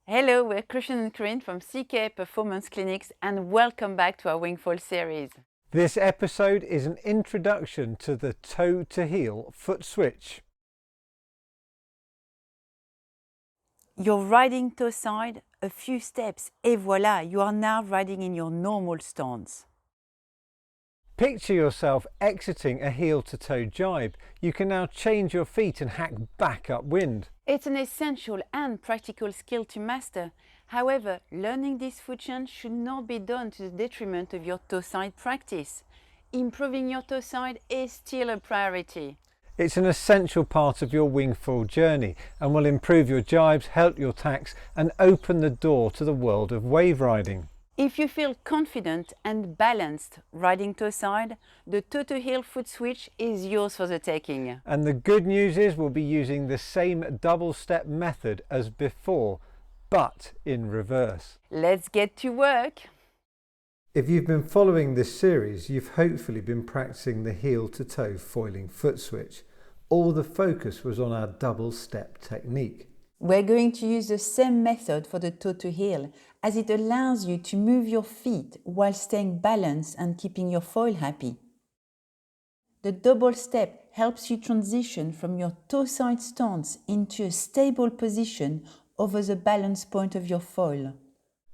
Hello, we're Christian and Karine from CKPerformance Clinics and welcome back to our Wingfold series. This episode is an introduction to the toe to heel foot switch. You're riding toe side, a few steps, et voila, you are now riding in your normal stance. Picture yourself exiting a heel to toe jibe. You can now change your feet and hack back upwind. It's an essential and practical skill to master. However, learning this foot change should not be done to the detriment of your toe side practice. Improving your toe side is still a priority. It's an essential part of your wingfold journey and will improve your jibes, help your tacks and open the door to the world of wave riding. If you feel confident and balanced riding toe side, the toe to heel foot switch is yours for the taking. And the good news is we'll be using the same double step method as before, but in reverse. Let's get to work. If you've been following this series, you've hopefully been practicing the heel to toe foiling foot switch. All the focus was on our double step technique. We're going to use the same method for the toe to heel, as it allows you to move your feet while staying balanced and keeping your foil happy. The double step helps you transition from your toe side stance into a stable position over the balance point of your foil.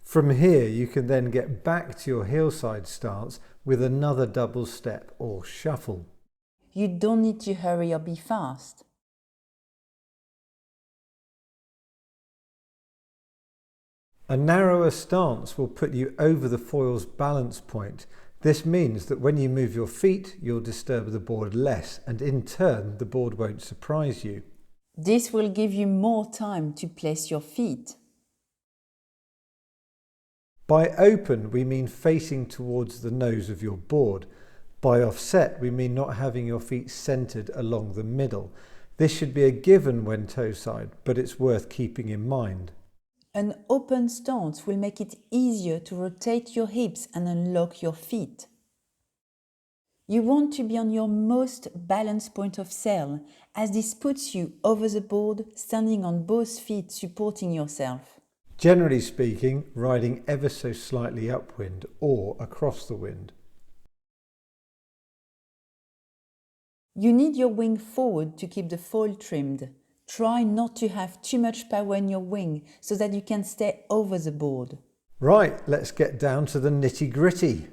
From here you can then get back to your hillside stance with another double step or shuffle. You don't need to hurry or be fast. A narrower stance will put you over the foil's balance point. This means that when you move your feet, you'll disturb the board less, and in turn, the board won't surprise you. This will give you more time to place your feet. By open, we mean facing towards the nose of your board. By offset, we mean not having your feet centered along the middle. This should be a given when toe side, but it's worth keeping in mind. An open stance will make it easier to rotate your hips and unlock your feet. You want to be on your most balanced point of sail, as this puts you over the board, standing on both feet supporting yourself. Generally speaking, riding ever so slightly upwind or across the wind. You need your wing forward to keep the foil trimmed. Try not to have too much power in your wing so that you can stay over the board. Right, let's get down to the nitty-gritty.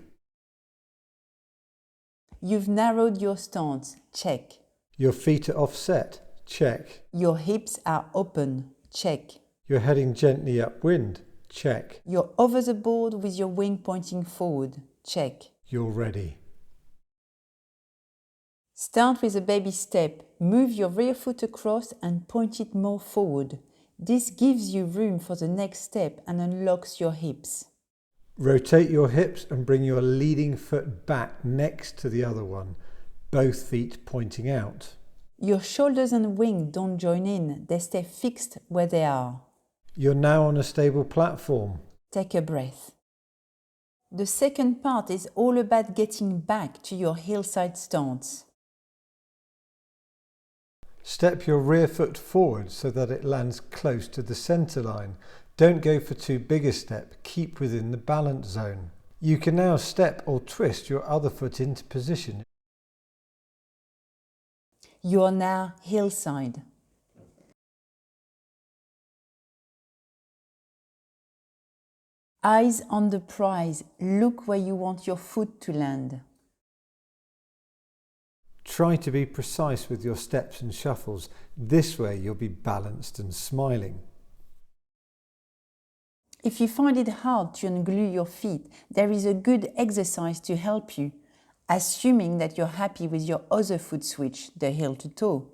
You've narrowed your stance, check. Your feet are offset, check. Your hips are open, check. You're heading gently upwind, check. You're over the board with your wing pointing forward, check. You're ready. Start with a baby step. Move your rear foot across and point it more forward. This gives you room for the next step and unlocks your hips. Rotate your hips and bring your leading foot back next to the other one, both feet pointing out. Your shoulders and wing don't join in, they stay fixed where they are. You're now on a stable platform. Take a breath. The second part is all about getting back to your hillside stance. Step your rear foot forward so that it lands close to the centre line. Don't go for too big a step, keep within the balance zone. You can now step or twist your other foot into position. You are now hillside. Eyes on the prize, look where you want your foot to land. Try to be precise with your steps and shuffles. This way you'll be balanced and smiling. If you find it hard to unglue your feet, there is a good exercise to help you, assuming that you're happy with your other foot switch, the heel to toe.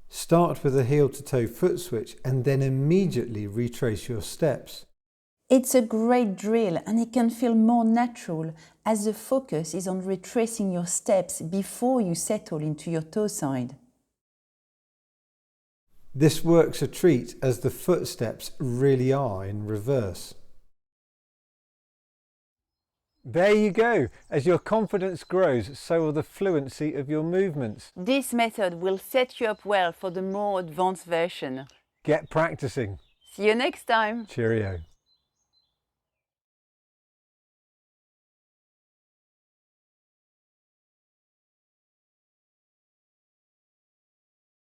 Start with a heel to toe foot switch and then immediately retrace your steps. It's a great drill and it can feel more natural as the focus is on retracing your steps before you settle into your toe side. This works a treat as the footsteps really are in reverse. There you go. As your confidence grows, so will the fluency of your movements. This method will set you up well for the more advanced version. Get practicing. See you next time. Cheerio.